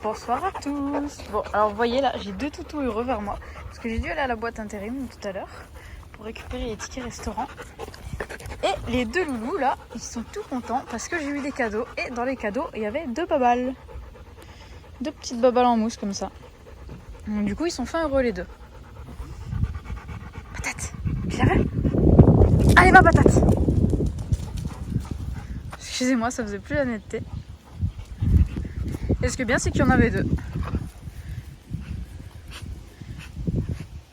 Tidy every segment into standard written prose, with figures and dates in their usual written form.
Bonsoir à tous. Bon, alors vous voyez là, j'ai 2 toutous heureux vers moi. Parce que j'ai dû aller à la boîte intérim tout à l'heure pour récupérer les tickets restaurant. Et les 2 loulous là, ils sont tout contents parce que j'ai eu des cadeaux. Et dans les cadeaux, il y avait 2 babales. 2 petites babales en mousse comme ça. Donc, du coup, ils sont fin heureux les 2. Patate, je la veux. Allez, ma patate. Excusez-moi, ça faisait plus la netteté. Et ce qui est bien, c'est qu'il y en avait 2.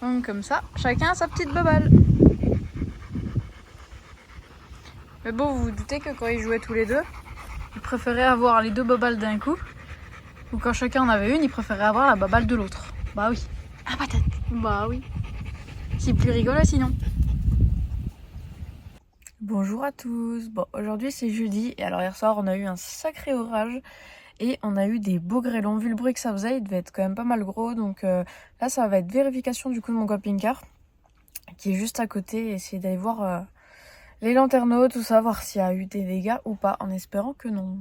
Donc comme ça, chacun a sa petite babale. Mais bon, vous vous doutez que quand ils jouaient tous les 2, ils préféraient avoir les 2 babales d'un coup. Ou quand chacun en avait une, ils préféraient avoir la babale de l'autre. Bah oui. Ah patate. Bah oui. C'est plus rigolo sinon. Bonjour à tous. Bon, aujourd'hui c'est jeudi. Et alors hier soir, on a eu un sacré orage. Et on a eu des beaux grêlons. Vu le bruit que ça faisait, il devait être quand même pas mal gros. Donc là, ça va être vérification du coup de mon camping-car qui est juste à côté. Essayer d'aller voir les lanterneaux, tout ça, voir s'il y a eu des dégâts ou pas, en espérant que non.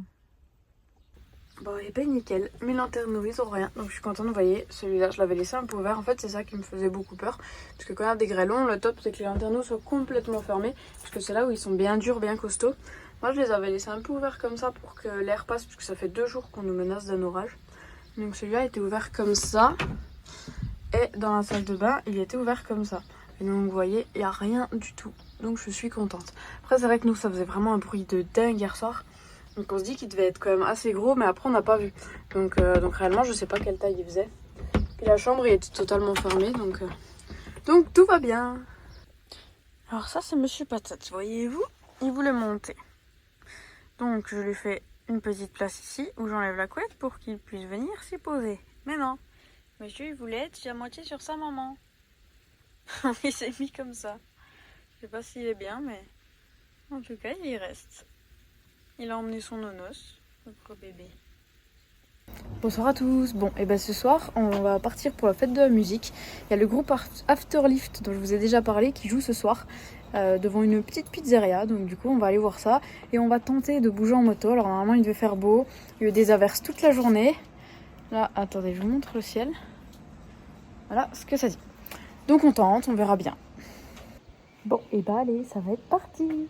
Bon, et ben nickel. Mes lanterneaux, ils ont rien. Donc je suis contente. Vous voyez, celui-là, je l'avais laissé un peu ouvert. En fait, c'est ça qui me faisait beaucoup peur. Parce que quand il y a des grêlons, le top, c'est que les lanterneaux soient complètement fermés. Parce que c'est là où ils sont bien durs, bien costauds. Moi, je les avais laissés un peu ouverts comme ça pour que l'air passe, puisque ça fait 2 jours qu'on nous menace d'un orage. Donc celui-là était ouvert comme ça. Et dans la salle de bain, il était ouvert comme ça. Et donc, vous voyez, il n'y a rien du tout. Donc, je suis contente. Après, c'est vrai que nous, ça faisait vraiment un bruit de dingue hier soir. Donc, on se dit qu'il devait être quand même assez gros, mais après, on n'a pas vu. Donc réellement, je sais pas quelle taille il faisait. Puis la chambre, il était totalement fermée. Donc tout va bien. Alors ça, c'est Monsieur Patate, voyez-vous, il voulait monter. Donc je lui fais une petite place ici où j'enlève la couette pour qu'il puisse venir s'y poser. Mais non, monsieur il voulait être à moitié sur sa maman. Il s'est mis comme ça. Je sais pas s'il est bien, mais en tout cas il y reste. Il a emmené son nonos, notre bébé. Bonsoir à tous. Bon, et ben ce soir on va partir pour la fête de la musique. Il y a le groupe Afterlift dont je vous ai déjà parlé qui joue ce soir. Devant une petite pizzeria, donc du coup on va aller voir ça et on va tenter de bouger en moto. Alors normalement il devait faire beau, il y a eu des averses toute la journée. Là, attendez, je vous montre le ciel. Voilà ce que ça dit. Donc on tente, on verra bien. Bon, et bah allez, ça va être parti.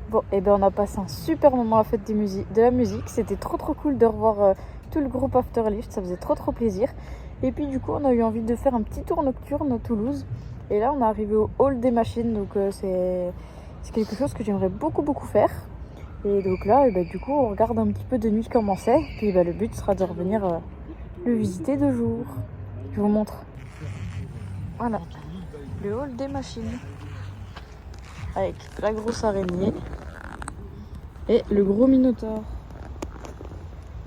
Bon, et ben on a passé un super moment à la fête de la musique. C'était trop cool de revoir tout le groupe Afterlift, ça faisait trop plaisir. Et puis du coup on a eu envie de faire un petit tour nocturne à Toulouse. Et là on est arrivé au hall des machines, donc c'est quelque chose que j'aimerais beaucoup faire. Et donc là, et ben, du coup on regarde un petit peu de nuit comment c'est. Puis ben, le but sera de revenir le visiter de jour. Je vous montre. Voilà, le hall des machines. Avec la grosse araignée et le gros minotaure.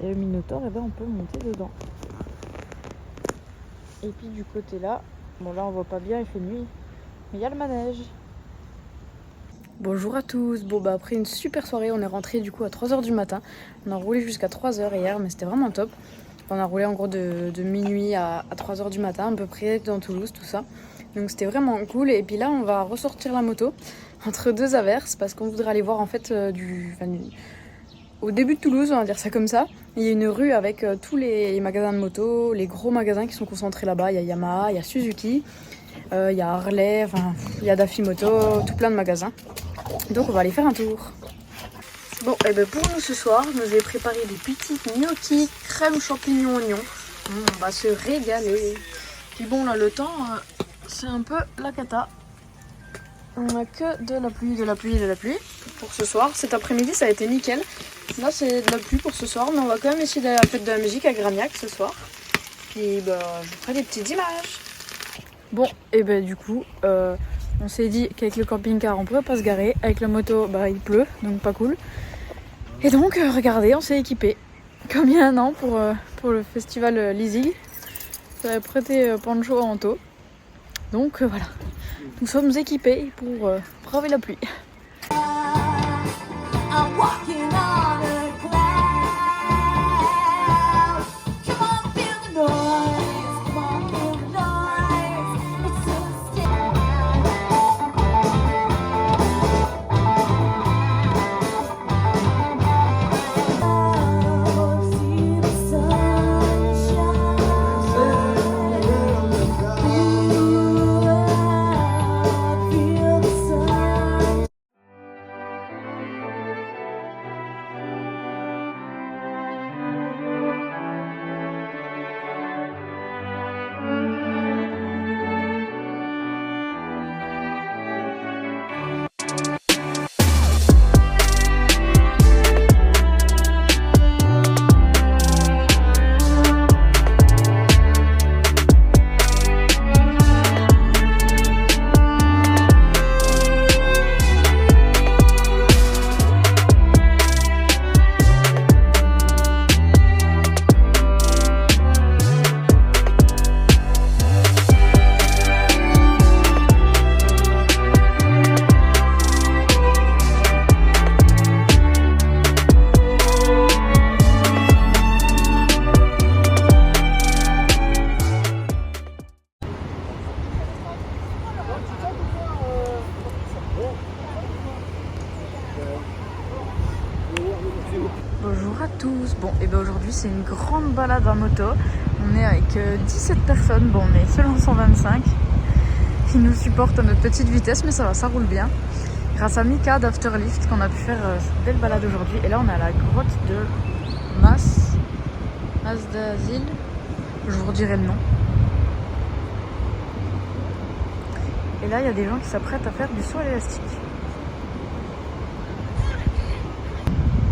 Et le minotaure, eh ben, on peut monter dedans. Et puis du côté là, bon là on voit pas bien, il fait nuit, mais il y a le manège. Bonjour à tous, bon bah après une super soirée, on est rentré du coup à 3h du matin. On a roulé jusqu'à 3h hier, mais c'était vraiment top. On a roulé en gros de minuit à 3h du matin, à peu près dans Toulouse, tout ça. Donc c'était vraiment cool. Et puis là on va ressortir la moto entre deux averses parce qu'on voudrait aller voir en fait au début de Toulouse, on va dire ça comme ça. Il y a une rue avec tous les magasins de moto, les gros magasins qui sont concentrés là-bas. Il y a Yamaha, il y a Suzuki, il y a Harley, enfin il y a Dafimoto, tout plein de magasins. Donc on va aller faire un tour. Bon, et ben pour nous ce soir, nous ai préparé des petits gnocchis, crème champignons oignons. On va se régaler. Puis bon là le temps, c'est un peu la cata. On a que de la pluie, de la pluie, de la pluie pour ce soir. Cet après-midi ça a été nickel. Là c'est de la pluie pour ce soir, mais on va quand même essayer d'aller à la fête de la musique à Gragnac ce soir. Puis bah je vous ferai des petites images. Bon, et ben du coup, on s'est dit qu'avec le camping-car on pourrait pas se garer. Avec la moto, bah il pleut, donc pas cool. Et donc regardez, on s'est équipé comme il y a un an pour le festival Lizig. J'avais prêté poncho en manteau. Donc voilà, nous sommes équipés pour braver la pluie. Bonjour à tous, bon et bien aujourd'hui c'est une grande balade en moto. On est avec 17 personnes, bon on est seulement 125 qui nous supportent à notre petite vitesse, mais ça va, ça roule bien. Grâce à Mika d'Afterlift qu'on a pu faire cette belle balade aujourd'hui. Et là on est à la grotte de Masdazil, je vous redirai le nom. Et là il y a des gens qui s'apprêtent à faire du saut à l'élastique.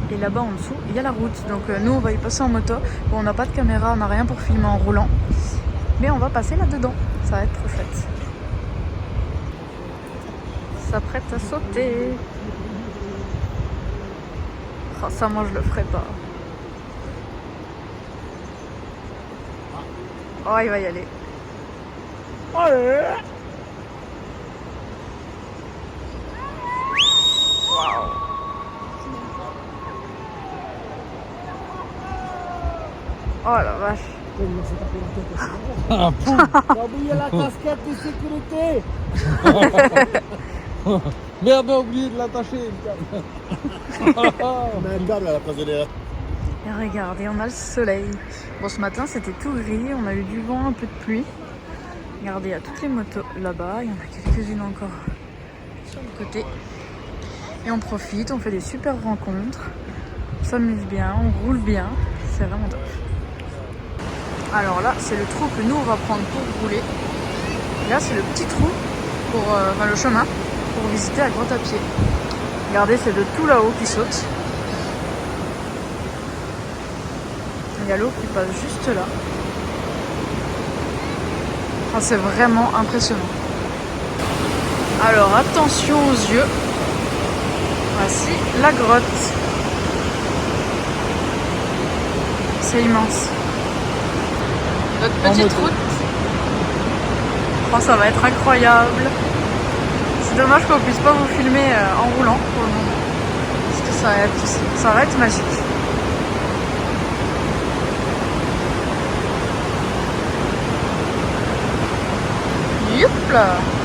Et là-bas en dessous, il y a la route. Donc nous, on va y passer en moto. Bon, on n'a pas de caméra, on n'a rien pour filmer en roulant. Mais on va passer là-dedans. Ça va être trop chouette. S'apprête à sauter. Oh, ça, moi, je le ferai pas. Oh, il va y aller. Allez. Waouh. Oh la vache. Ah, t'as oublié la casquette de sécurité. Merde, on a oublié de l'attacher. On a un câble à la place de l'air. Et regardez, on a le soleil. Bon, ce matin c'était tout gris, on a eu du vent, un peu de pluie. Regardez, il y a toutes les motos là-bas, il y en a quelques-unes encore sur le côté. Et on profite, on fait des super rencontres, on s'amuse bien, on roule bien, c'est vraiment top. Alors là, c'est le trou que nous on va prendre pour rouler. Et là, c'est le petit trou pour le chemin pour visiter la grotte à pied. Regardez, c'est de tout là-haut qui saute. Il y a l'eau qui passe juste là. Enfin, c'est vraiment impressionnant. Alors attention aux yeux. Voici la grotte. C'est immense. Notre petite route. Oh, ça va être incroyable. C'est dommage qu'on puisse pas vous filmer en roulant pour le moment. Parce que ça va être magique. Youp là.